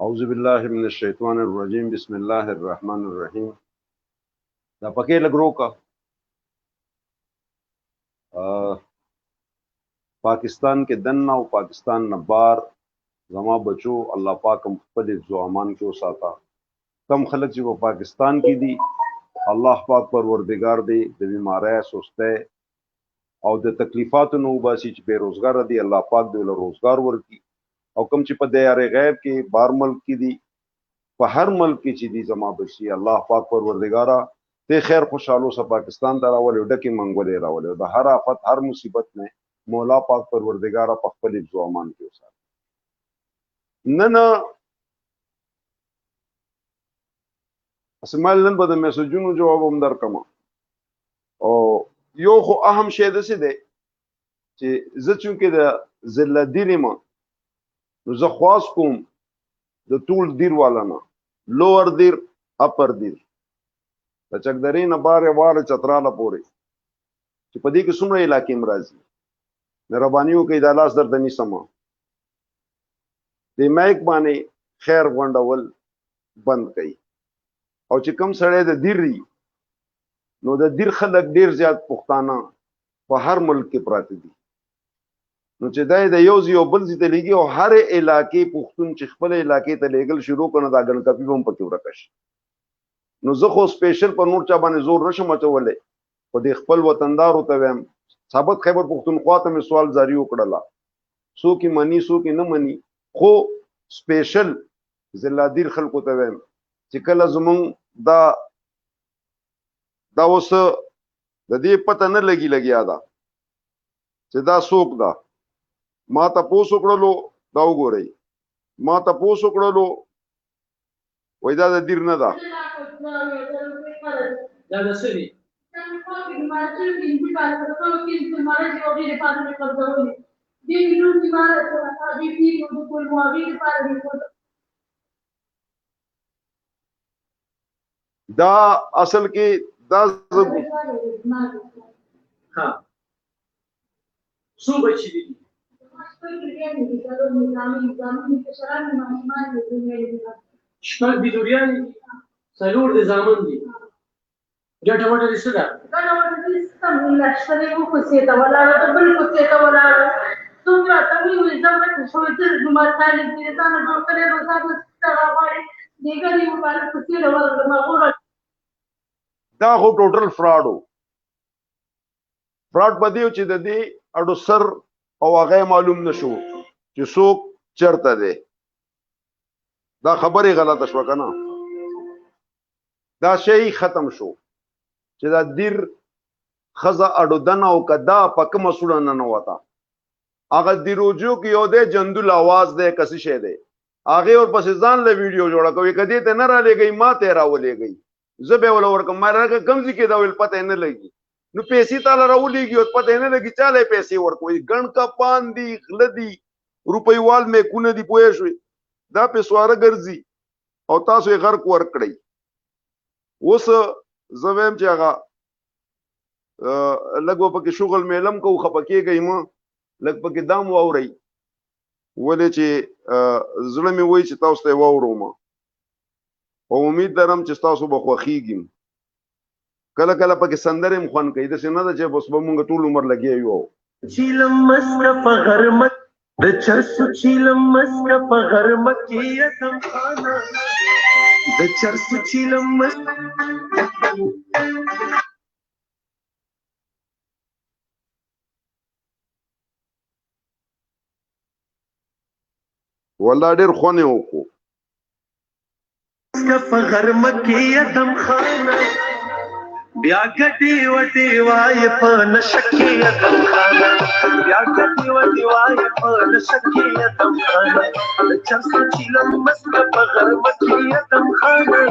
اعوذ باللہ من الشیطان الرجیم بسم اللہ الرحمن الرحیم. دا پکې لګرو کا پاکستان کې دنه او پاکستان نه بار زما بچو الله پاک خپل زوامان کې وساته. کم خلک چې په پاکستان کې دي الله پاک پروردگار دی د بیماری سسته او د تکلیفاتو نو باسي چې بیروزګار دي الله پاک دی له روزګار ورکي او کم چې په دیار غیب کې بار ملک کې دي په هر ملک کې چې دي زما بچي الله پاک پروردگارا ته خیر خوشحالو سه پاکستان ته راولې ډکه منګولې راولې د هر آفت هر مصیبت نه مولا پاک پروردگارا په خپل ځوان کې وساتي. نه اسمال نن به د میسجونو جواب هم درکم او یو خو اهم شی ده څه دی چې زه چونکې د ذلت ما نو زه خواص کوم د ټول دیر والا نه لوور دیر اپر دیر د چکدرې نه بارې واره چتراله پورې چې په دې کې څومره علاقې مرাজি مهربانيو کوي د لاس درته نیسمه د مایک باندې خیر غونډول بند کړي او چې کم سړی د دیری نو د دیر خلک ډیر زیات پښتانه په هر ملک کې پراته دي نو چې دای د یو ځیو بل ځای ته لګي او هر علاقې پښتون چې خپل علاقې ته لګل شروع کړي دا ګن کپی هم پکې ورکش نو زه خو سپیشل په نور چا باندې زور نشم اچولې په دې خپل وطندارو ته ویم ثابت خیبر پښتونخوا ته مې سوال جاری وکړلا سو کې منی سو کې نه منی خو سپیشل زلادیر خلکو ته ویم چې کله زمونږ دا اوس د دې پته نه لګیا دا چې دا څوک دا ما تاسو کړلو دا وګورئ ما تاسو کړلو وای دا د دیر نه دا دا د سړي دا اصل کې دا ها څو بچی دي شپږ بيدوريان څلور د زامن دي ګټه وټه دې څه ده ګټه وټه دې څه لښترې وو کوڅې ته ولاړه ته بل کوڅې ته ولاړه څومره ته وی زما ته شوې چې زما تعالی دې ته نه ډول کړې نو تاسو ته راوړې دغه یو بل کوڅې له ورته ما ګوره دا خو ټوټل فراډ بدیو چې د دې اډو سر او هغه معلوم نشو چې څوک چرته دی دا خبره غلطه شو کنه دا شی ختم شو چې دا دیر خزه اډو دن او کدا پک مسوړه نه وتا هغه دیروجو کې یو د جندل आवाज دی کسي شه دی هغه اور پس ځان له ویډیو جوړه کوي کدی ته نه را لګي ما ته را ولېږي زبې ول ورکم ما راګه کمزې کې دا ول پته نه لګي نو پیسې تعالی راولېږي او پته نه لګي چاله پیسې ورکوي ګڼ کا پان دي غلدي روپۍ وال مې کونه دي پوي شوي دا پیسواره ګرځي او تاسو یې غرق ورکړي اوس زویم چې هغه لګو پکې شغل میلم کو خپکیږي ما لګ پکې دام واوري ولې چې زړه مې وای چې تاسو ته واورم او امید لرم چې تاسو به خوخیږم کله کله پکې سندره مخون کوي د سینه د چې بس به مونږ ټول عمر لګي یو چیلم مسک په غرمت د چرسو چیلم مسک په غرمت کې اتم خانه د چرسو چیلم مسک والله ډېر خونه وکړو په غرمت کې اتم خانه بیا ګټي وټي وای په نشکی اتم خانه بیا ګټي وټي وای په نشکی اتم خانه چرسو چیلم مسک په غرمت کې اتم خانه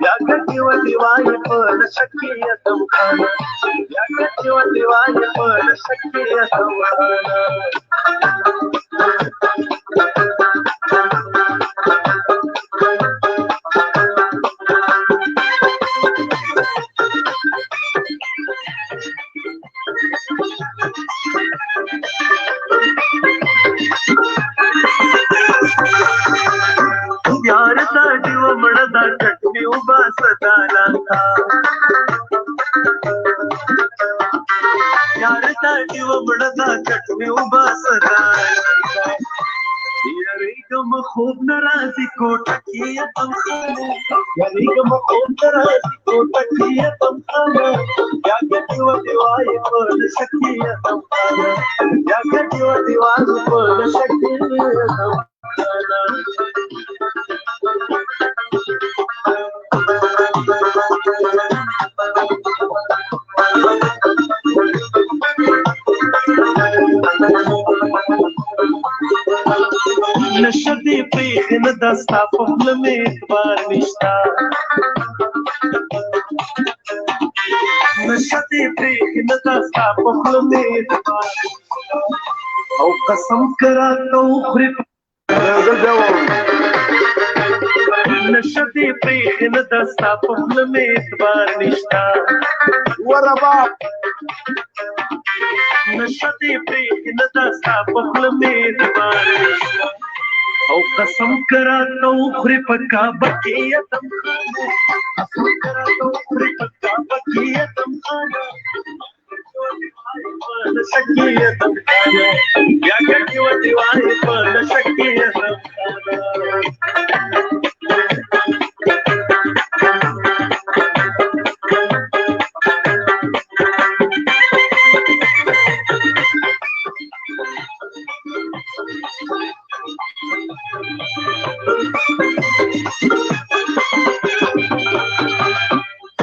بیا ګټي وټي وای په نشکی اتم خانه بیا ګټي وټي وای په نشکی اتم خانه دا چټنی وباسه دا لاکا یار دا دیو مړه دا چټنی وباسه دا لاکا یاریګم خوب ناراضي کوټه کې تم خانه یاریګم خوب ناراضي کوټه کې تم خانه یا کټیو دیوای په شکې تم خانه یا کټیو دیوای په شکې تم خانه نشدی پریخ ندستا پخل میں اعتبار نشتا نشدی پریخ ندستا پخل میں اعتبار نشتا او قسم کرا تو خری نشدی پریخ ندستا پخل میں اعتبار نشتا وربا نشدی پریخ ندستا پخل میں اعتبار نشتا او قسم کرا تو خری پکا بکیتم خانه قسم کرا تو خری پکا بکیتم خانه شکیتم خانه یا گٹی و دیوای پر شکیتم خانه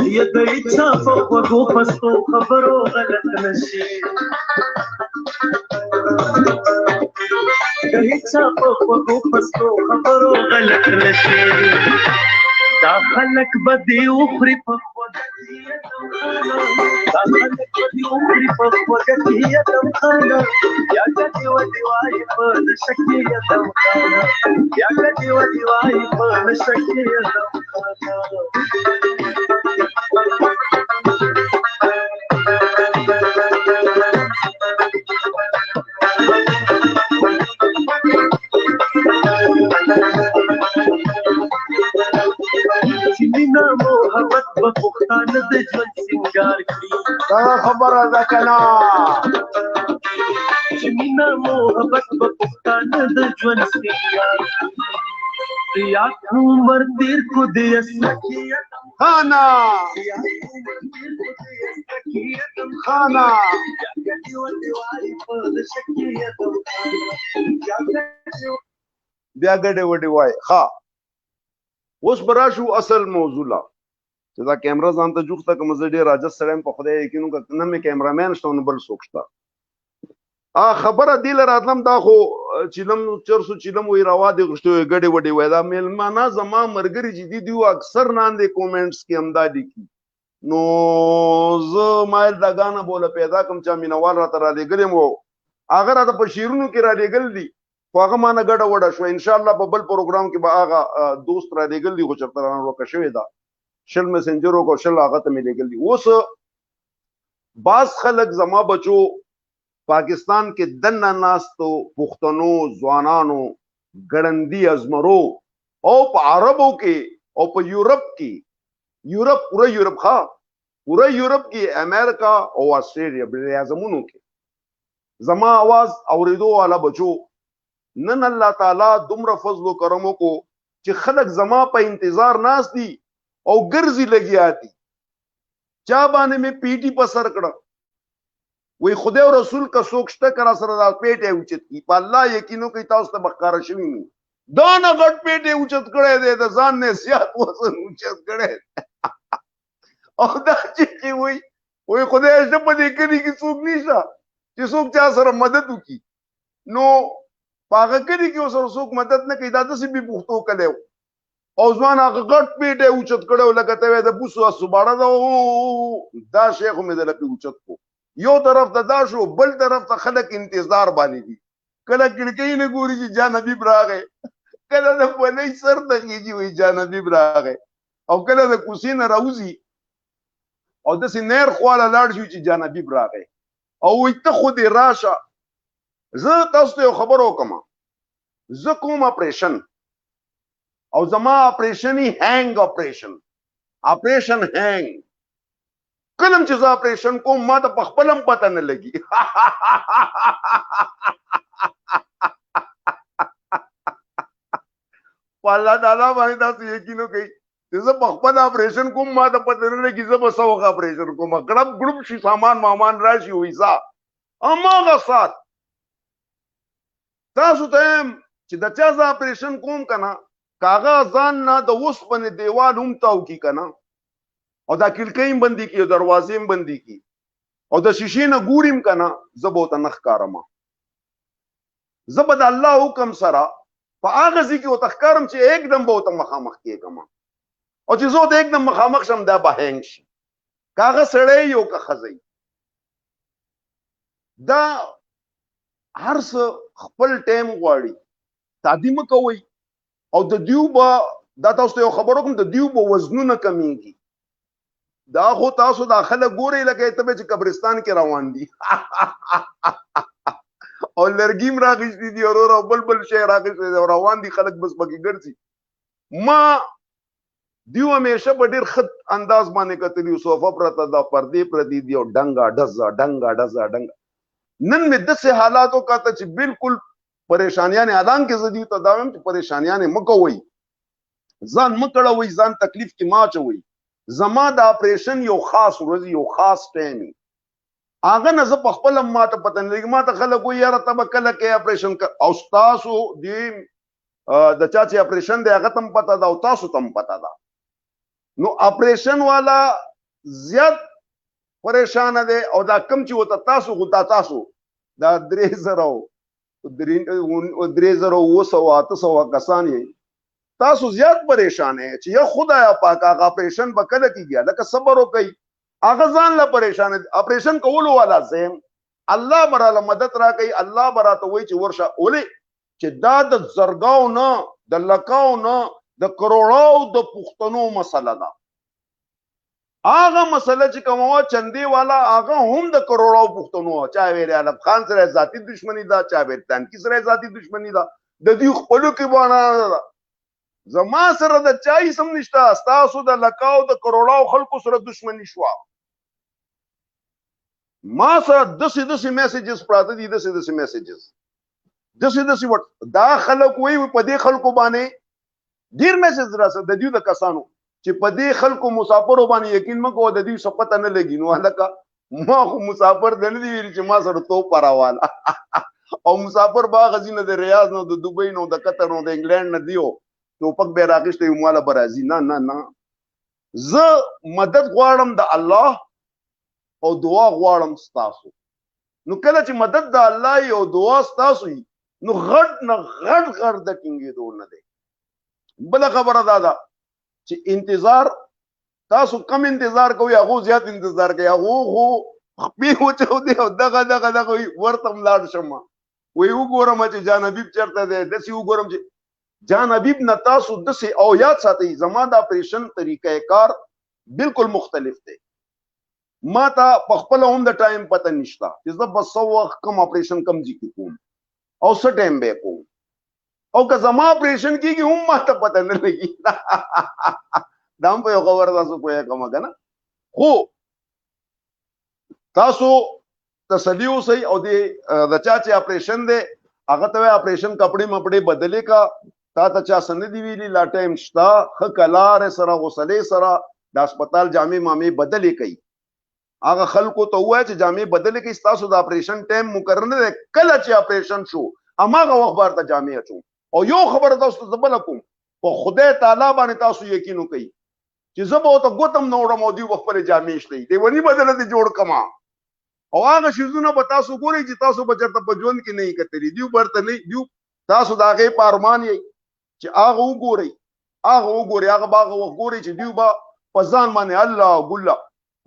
ये तो इच्छा को पस्तो खबरों गलत नशे इच्छा को पस्तो खबरों गलत नशे दाखलक बदी उखरी पखवगतियतम खाना दाखलक बदी उखरी पखवगतियतम खाना या गति व दिवाई पर शकीयतम खाना या गति व दिवाई पर शकीयतम खाना چمینا محبت بپختان د ژوند سنگار کړي دا خبره ده کنا چمینا محبت بپختان د ژوند سنگار کړي یا عمر دیر کو دې سکیتم خانا خانا بیا ګډه وډه وای ها اوس براشو اصل موضوع لا چې دا کیمرا ځان ته جوخته کوم زه ډیر راځه سړم په خدای یقینو که نه مې کیمرامین شته نو بل څوک شته خبره دی لراتلم دا خو چیلم چرسو چیلم وی روا دی غشتو ګډه وډه وای دا میلمانه زما مرګري چې دی دیو اکثر نان دي کومنټس کې امدادي کی نو زه مایل دا غانا بوله پیدا کوم چا مینوال را تر لګلم وو اگر دا په شیرونو کې را لګل دي خو هغه مانه ګډه وډه شو ان شاء الله په بل پروګرام کې به هغه دوست را لګل دي خو چرته رانه وکړ شوی دا شل میسنجرو کو شل هغه ته مې لګل دي اوس باز خلک زما بچو پاکستان کې دنه ناستو پښتنو ځوانانو ګړندی ازمرو او په عربو کې او په یورپ کې یورپ پورا یورپ کې امریکا او استرالیا بل اعظمونو کې زما आवाज اوریدو والا بچو نن الله تعالی دومره فضل و کرمو کو چې خلک زما په انتظار ناس دي او ګرځي لګیا دي چا باندې مې پیټي په سر کړه وی خدای او رسول کا سوکشته کرا سره دا پیټه اوچت کی په الله یقینو کوي تاسو ته بخار شوی نو دا نه غټ پیټه اوچت کړه دې د ځان نه سیات وسن اوچت کړه او دا چې وی خدای دې په دې کې کی څوک نشته چې څوک چا سره مدد وکي نو پاګه کې کې اوسره څوک مدد نه کوي دا د سی به پختو کړو او ځوان هغه غټ پیټه اوچت کړه لکه ته د بوسو سباړه دا شیخ مې د لپی اوچت کو یو طرف ته دا شو بل طرف ته خلک انتظار باندې دي کله کړکۍ نه ګوري چې جان حبیب راغی کله د پلي سر ته کېږي وي جان حبیب راغی او کله د کوسې نه راوځي او داسې نیر خواله لاړ شو چې جان حبیب راغی او وایي ته خو دې راشه زه تاسو ته یو خبر وکړم زه کوم اپریشن او زما اپریشن هینګ اپریشن هینګ کلم چې زه اپریشن کوم ما ته په خپلم پته نه لګي په الله تعالی باندې تاسو یقین وکړئ چې زه په خپل اپریشن کوم ما ته پته نه لګي زه به څه وخت اپریشن کوم ګړب شي سامان مامان راشي ویسا هماغه سات تاسو ته چې د چا زه اپریشن کوم که نه کاغه ځان نه د اوسپنې دیوال هم تاو کي که نه او دا کړکۍ هم بندي کي او دروازې هم بندي کي او د شیشې نه ګورم که نه زه به ورته نه ښکارم زه به د الله حکم سره په هغه ځای کې ورته ښکارم چې एकदम به ورته مخامخ کېږم او چې زه ورته एकदम مخامخ شم دا به هینګ شي که هغه سړی یو که ښځی دا هر څه خپل ټایم غواړي تعدي مه کوئ او د دیو به دا تاسو ته یو خبر وکړم د دیو به وزنونه کمیږي دا خو تاسو دا خلک ګورئ لکه ته به چې قبرستان کې روان دي او لرګیم راغشتي دي ورور او بل شی راغشتي دي روان دي خلک بس پکې ګرځي ما دیو همیشه په ډېر ښه انداز باندې کتلي صوفه پرته دا پردې پرتې دي او ډنګه نن مې داسې حالاتو کاته چې بالکل پریشانیانې اعلان کې زه دیو ته دا وایم چې پریشانیانې مه کوئ ځان مه کړوئ ځان تکلیف کې مه اچوئ زما د اپریشن یو خاص ورځ یو خاص ټایم هغه نه زه په خپله ما ته پته نه لګي ما ته خلک وایي یاره ته به کله کې اپریشن او ستاسو د چا چې اپریشن دی هغه ته هم پته ده او تاسو ته هم پته ده نو اپریشن والا زیات پریشانه دی او دا کم چې ورته تاسو خو تاسو دا 3,800 کسان یې تاسو زیات پریشان یې چې یا خدایا پاک هغه اپریشن به کله کېږي لکه صبر وکئ هغه ځان له پریشان اپریشن کولو والا زم الله براله مدد راکوي الله براته وایي چې ورشه ولې چې دا د زرګاو نه د لکاو نه د کروڑاو د پښتنو مسله ده هغه مسله چې کومه چندې والا هغه هم د کروڑاو پښتنو چا ویل علب خان سره ذاتی دشمنی ده چا ویل تنکی سره ذاتی دشمنی ده د دې خپلو کې باندې ده زما سره د چای سم نشته تاسو د لکاو د کروڑاو خلکو سره دشمنی شو ما سره دسي میسیجز پراته دي دسي میسیجز دسي دا خلک وي په دې خلکو باندې ډیر میسیج راځي د دې د کسانو چې په دې خلکو مسافر باندې یقین مکو د دې صفته نه لګي نو هلکه ما خو مسافر د نه دی ویل چې ما سره تو پراوال او مسافر باغ غزینه د ریاض نو د دوبۍ نو د قطر نو د انګلند نه دیو ټوپک به راغشته یو مالا برازي نه زه مدد غواړم د الله او دعا غواړم ستاسو نو کله چې مدد د الله او دعا ستاسو نو غټ د ټینګېدو نه دی بل خبره دا چې انتظار تاسو کم انتظار کوئ هغه زیات انتظار کوي هغه خو خپې وچو دی او دغه ورته ملاړ شم وی وګورم چې جان حبیب چرته دی داسې وګورم چې جان حبیب نه تاسو داسې او یاد ساتئ زما د اپریشن طریقه کار بالکل مختلف دی ما ته په خپل هم د ټایم پته نشته چې زه بس وخت کم اپریشن کم ځي کوم او څه ټایم به کوم او که زما اپریشن کیږي هم ما ته پته نه لګي دا هم په یو خبر تاسو پوهه کوم کنه خو تاسو تسلی اوسئ او د چا چې اپریشن دی هغه ته اپریشن کپڑے مپڑے بدلې کا تا ته چا سن دی ویلي لا ټایم شتا خ کلار سره غسلې سره د هسپتال جامې مامې بدلې کوي هغه خلکو ته وایي چې جامې بدلې کوي تاسو د اپریشن ټایم مقرر نه دی کله چې اپریشن شو هماغه وخت بار ته جامې اچو او یو خبره تاسو ته بل کوم په خدای تعالی باندې تاسو یقین وکئ چې زه به ته ګوتم نه وړم او دوی خپل جامې شته دی ونی بدله دي جوړ کما او هغه شیزونه به تاسو ګورئ چې تاسو به چېرته په ژوند کې نه کتلی دیو برته نه دیو تاسو د هغې په ارمان یئ چې هغه وګورئ هغه به هغه وخت ګورئ چې دیو به په ځان باندې الله ګله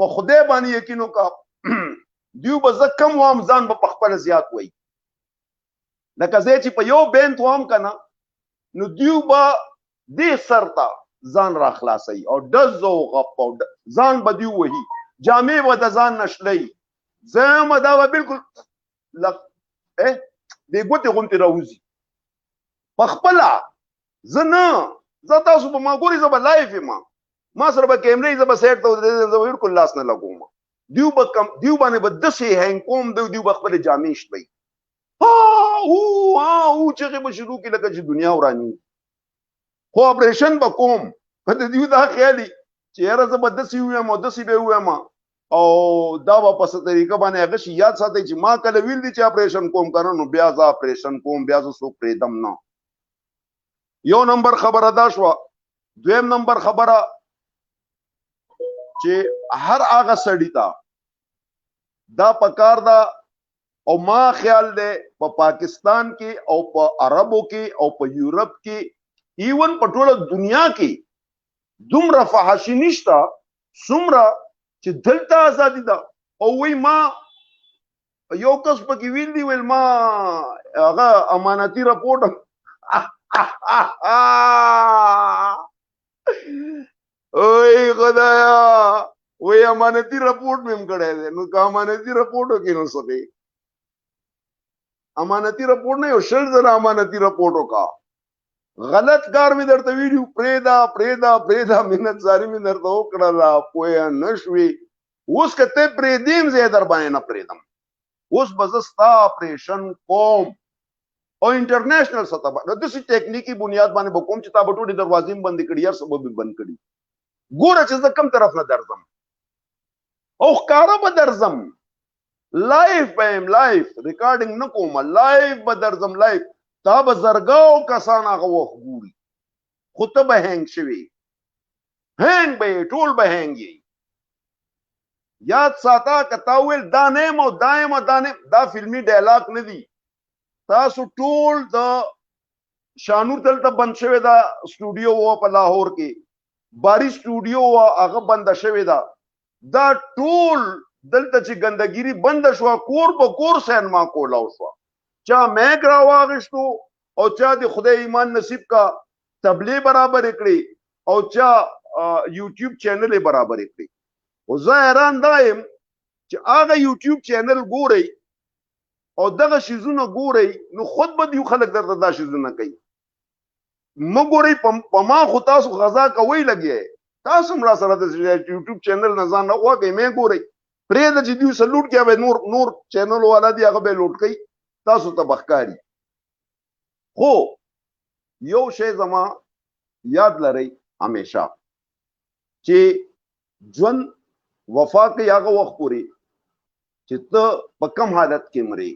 په خدای باندې یقین وکړه دیو به زه کم وام ځان به په خپله زیات وایي لکه زه چې په یو بینت وام که نه نو دیو به دې سر ته ځان را خلاصوي او ډز او غپ او ځان به دیو وهي جامې به د ځان نه شلوي زما دا به بالکل د ګوتې غوندې راوځي په خپله زه نه زه تاسو په ما ګوري، زه به لایف یم، ما سره به کیمرې، زه به سیټ ته ودرېږم، زه به بالکل لاس نه لګوم. دیو باندې به داسې هینګ کوم، دیو به خپلې جامې شلوي، چغې به شروع کړي لکه چې دنیا وراني. خو اپریشن به کوم، په د دیو دا خیالي چې یاره زه به داسې ووایم او داسې به ووایم، او دا به په څه طریقه باندې هغه شي یاد ساتئ چې ما کله ویل دي چې اپریشن کوم که نه، نو بیا زه اپریشن کوم، بیا زه څوک پرېږدم نه. یو نمبر خبره دا شوه. دویم نمبر خبره چې هر هغه سړي ته دا پکار ده، او ما خیال دی په پاکستان کې او په عربو کې او په یورپ کې، ایون په ټوله دنیا کې دومره فحاشي نشته څومره چې دلته ازادي ده. او وی ما یو کس پکې ویل دی، ویل ما هغه امانتي رپورټ اوی خدایا، وی امانتي رپورټ مې هم کړی دی. نو که امانتي رپورټ وکړي نو څه کوي؟ امانتي رپورټ نه، یو 100 امانتي رپورټ وکړه. غلط کار مې درته ویډیو پرېږده منت زاري مې درته وکړله، پوه نه شوې. اوس که ته پرېږدیم زه یې در باندې نه پرېږدم. اوس به زه ستا اپریشن کوم او انټرنیشنل سطح باندې داسې ټیکنیکي بنیاد باندې به کوم چې تا به ټولې دروازې هم بندې کړي، هر څه به مې بند کړي. ګوره چې زه کوم طرف نه درځم او ښکاره به درځم، لایف به یم، لایف ریکارډینګ نه کوم، لایف به درځم، لایف. تا به زرګاو کسان هغه وخت ګوري، خو ته به هینګ شوي، هینګ به یې، ټول به هینګ یې. یاد ساته که تا ویل دا نه یم او دا یم او دا نه یم، دا فلمي ډایلاګ نه دي. تاسو ټول د شانور دلته بند شوې ده سټوډیو وه په لاهور کې، باري سټوډیو وه هغه بنده شوې ده. دا ټول دلته چې ګندګيري بنده شوه، کور په کور سینما کولاو شوه. چا میک راواغېشتو او چا د خدای ایمان نصیب کا تبلیغ برابر کړي او چا یوټیوب چینل برابر کړي. او زه حیران دا یم چې هغه یوټیوب چینل ګورئ او دغه شیزونه ګورئ، نو خود به دیو خلک درته دا شیزونه کوي. مه ګورئ په ما، خو تاسو غذا کوئ لګیا یې. تاسو هم را سره د یوټیوب چینل نه ځان نه غواګئ، مې ګورئ. پرېږده چې دیو څه لوټ کړي، به نور چینل والا دي هغه به لوټ کوي، تاسو ته به ښکاري. خو یو شی زما یاد لرئ همیشه چې ژوند وفا کوي هغه وخت پورې چې ته په کم حالت کې مرې،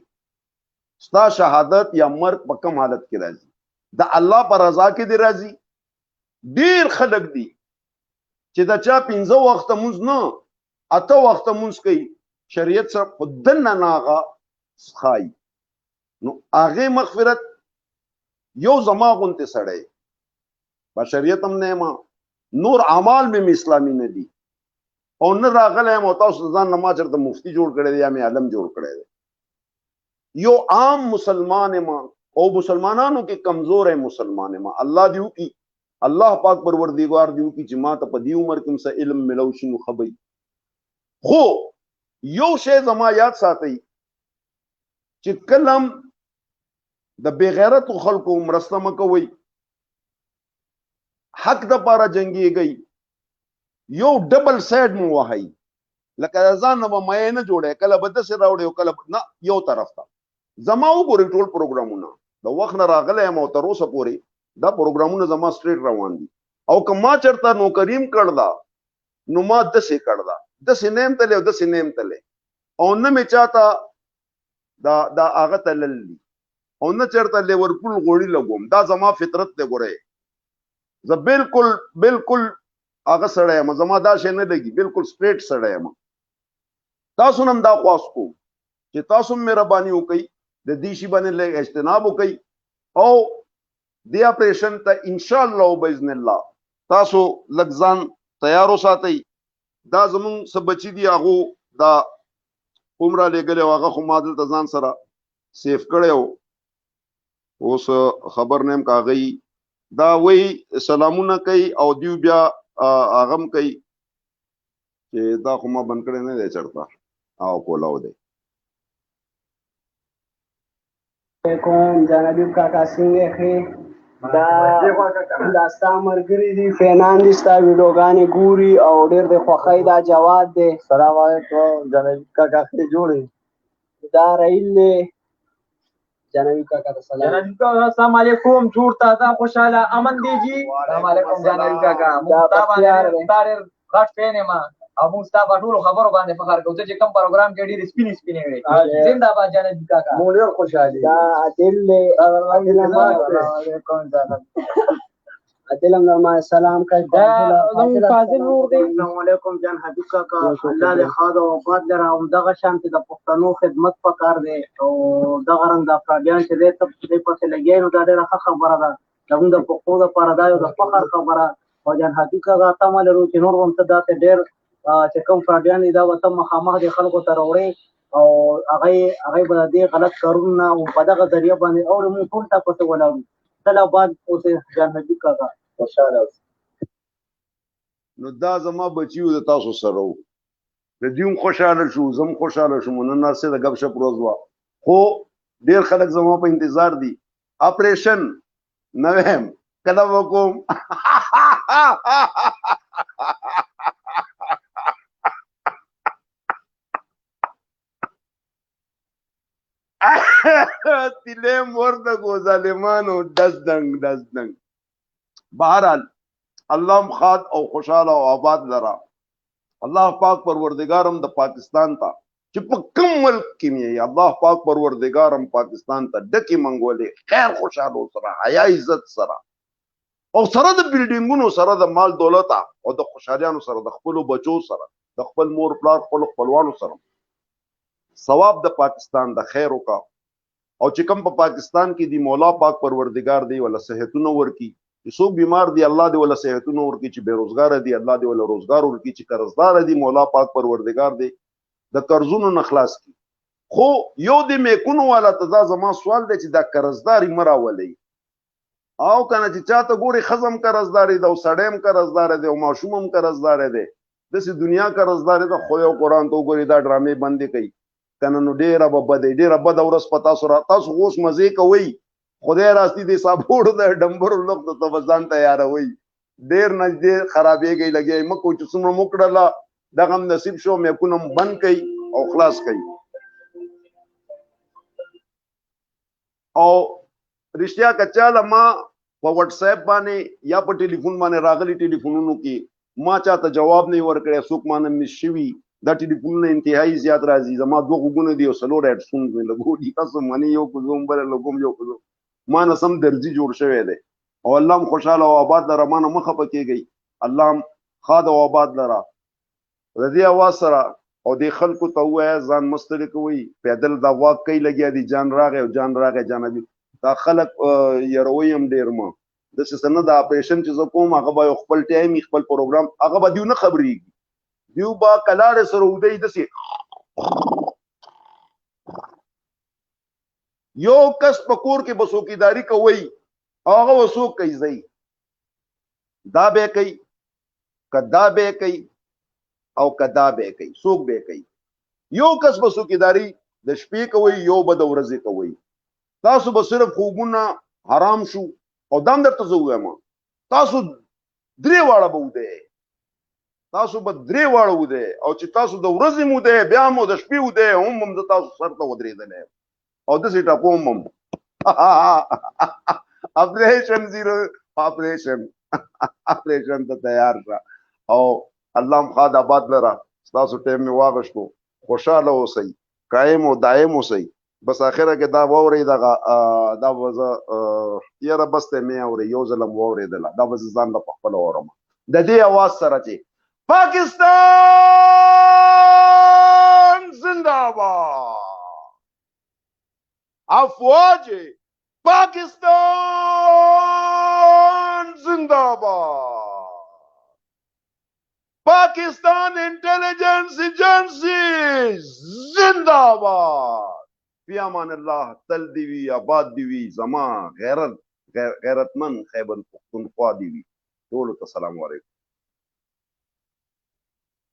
ستا شهادت یا مرګ په کم حالت کې راځي. د الله په رضا کې دی راځي. ډېر خلک دي چې د چا 15 وخته مونځ نه 8 وخته مونځ کوي، شریعت سره په دننه نه هغه ښایي. نو هغې مغفرت یو زما غوندې سړی، بشریت هم نه یم، نور اعمال مې اسلامي نه دي او نه راغلی یم او تاسو ځان نه ما چېرته مفتي جوړ کړی دی یا مې عالم جوړ کړی دی. یو عام مسلمان یم او مسلمانانو کې کمزور مسلمان یم. الله دې وکړي، الله پاک پروردګار دې وکړي چې ما ته په دې عمر کې څه علم ملو شي نو ښه به. خو یو شی زما یاد ساتئ چې کله هم د بېغیرتو خلکو مرسته مه کوئ، حق دپاره جنګېږئ، یو ډبل سایډ مو وهئ. لکه د ځان نه به مایې نه جوړی، کله به داسې راوړی او کله نه، یو طرف ته. زما وګورئ ټول پروګرامونه د وخت نه راغلی یم او تر اوسه پورې دا پروګرامونه زما سټریټ روان دي. او که ما چېرته نوکري م کړ ده نو ما داسې کړ ده، داسې نه یم تللی او داسې نه یم تللی، او نه مې چاته دا هغه تلل دي او نه چېرته لیورپول غوړي لګوم. دا زما فطرت دی. ګورئ زه بالکل هغه سړی یم، زما دا شی نه لګي، بالکل سټریټ سړی یم. تاسو هم دا خواست کوم چې تاسو هم مهرباني وکئ، د دې شي باندې لږ اجتناب وکئ او دې اپریشن ته انشاءالله باذن الله تاسو لږ ځان تیار وساتئ. دا زمونږ څه بچي دي هغو دا عمره لېږلی او هغه خو ما دلته ځان سره سیف کړی و، اوس خبر نه یم که هغوی دا وایي سلامونه کوي او دیو بیا هغه هم کوي چې دا خو ما بند کړی نه دی چېرته او کولاو دی. علیکم جناب حبیب کاکا څنګه ښې؟ دا ستا ملګري دي فینان دي ستا ویډیوګانې ګوري او ډېر د خوښۍ دا جواد دی. سلام علیکم جنوي کاکا ښې جوړې. دا رحیل دی جنوي کاکا ته سلام. جنوي کاکا السلام علیکم جوړ تازه خوشحاله امن دی جی. السلام علیکم جنوي کاکا موږ ستا باندې ستا ډېر غټ فین یم او موږ ستا په ټولو خبرو باندې فخر کوو. ته چې کوم پروګرام کې ډېرې سپینې سپینې وې زنده‌باد جنوي کاکا. موږ ډېر خوشحالي. دا عادل دی. عادل هم ما سلام کوي. زموږ فاضل ورور دی. السلام علیکم جان حبیب کاکا الله دې ښاد او آباد لره. همدغه شانتې د پښتنو خدمت پکار دی او دغه رنګ د افراډیان چې دی ته دې پسې لګیا نو دا ډېره ښه خبره ده. زموږ د پښتو دپاره دا یو د فخر خبره. او جان حبیب کاکا تمه لرو چې نور هم ته داسې ډېر چې کوم فراډیان دي دا به ته مخامخ دې خلکو ته راوړې او هغوی به د دې غلط کارونه په دغه ذریعه باندې اورې موږ ټول تا پسې ولاړو. تل آباد اوسې جان حبیب کاکا. خوشحاله اوسې. نو دا زما بچیو د تاسو سره و د دوی هم خوشحاله شو زه هم خوشحاله شوم. نن هسې د ګپ شپ ورځ وه خو ډېر خلک زما په انتظار دي. اپریشن نه ویم کله به کوم. تلیم ورته کو ظالمانو دزدنګ دزدنګ. بهرحال الله خاد او خوشحاله او آباد لرا. الله پاک پروردگارم د پاکستان ته چې په کوم ملک کې مې الله پاک پروردگارم پاکستان ته ډکې منګولې خیر خوشحاله سره حیا عزت سره او سره د بلډینګونو سره د مال دولت او د خوشحالیانو سره د خپل بچو سره د خپل مور پلار خپل خپلوانو سره ثواب د پاکستان د خیر وکا. او چې کوم په پاکستان کې دی مولا پاک پروردگار دی ولا صحتونه ورکی. چې څوک بیمار دی الله دی ولا صحتونه ورکی. چې بیروزګار دی الله دی ولا روزګار ورکی. چې قرضدار دی مولا پاک پروردگار دی د قرضونو نه خلاص کی. خو یو د میکونو والا ته زما سوال دی چې دا قرضداري مراولي او کنه چې چاته ګوري خزم قرضداري دی او سړیم قرضدار دی او ماشوم هم قرضدار دی داسې دنیا قرضدار دی. خو یو قرآن ته وګوري دا ډرامې بندې کوي کنه نو ډېره به بده ډېره بده ورځ په تاسو را تاسو اوس مزې کوئ خدای راستي د صابوړو د ډمبرو لوق ته به ځان تیاروئ ډېر نږدې خرابېږئ لګیا مه کوئ چې څومره مو کړله دغه هم نصیب شو میکونه هم بند کوئ او خلاص کوئ. او رښتیا که چاله ما په وټس اپ باندې یا په ټلیفون باندې راغلي ټلیفونونو کې ما چاته جواب نه ورکړی څوک مانه مس شوي دا ټلیفونونه انتهایی زیات راځي. زما دوه غوږونه دي او څلور هیډفونز مې لګولي تاسو منې یو کوزوم بله لګوم یو کوزوم ما نه سم درځي جوړ شوی دی. او الله هم خوشحاله او آباد لره ما نه مه خفه کېږئ. الله هم ښاد او آباد لره د دې اواز سره او دې خلکو ته ووایه ځان مه ستړي کوئ. پیدل دا واک کوي لګیا دي جان راغی او جان راغی جانبي دا خلک یروي هم ډېر مه داسې څه نه د اپریشن چې زه کوم هغه به یو خپل ټایم خپل پروګرام هغه به دیو نه خبرېږي دیو با کلاړې سره ودی داسې یو کس په کور کې به څوکیداري کوئ هغه به څوک کوي ځئ دا به کوي که دا به کوي او که دا به کوي څوک به کوي. یو کس به څوکیداري د شپې کوئ یو به د ورځې کوئ. تاسو به صرف خوبونه حرام شو او دا هم درته زه ووایم تاسو درې واړه به ودی تاسو به درې واړه ودی او چې تاسو د ورځې مو دی بیا مو د شپې ودی هم د تاسو سر ته ودرېدلی او داسې ټاپوم هم اپریشن زیرو اپریشن ته تیار شه او الله هم ښاد آباد لره. ستاسو ټایم مې واغشتو خوشحاله اوسئ قایم او دایم اوسئ. بس آخره کې دا واورئ دغه دا به زه یاره بس ته مې اورئ یو ځل هم واورېدله دا به زه ځان له پخپله اورم د دې اواز سره چې پاکستان زنده‌باد افواج پاکستان زنده‌باد پاکستان انٹیلیجنس ایجنسی زنده‌باد. فی امان الله تل دیوی آباد دیوی زما غیرتمن خیبر پختونخوا دیوی. ټولو ته سلام علیکم.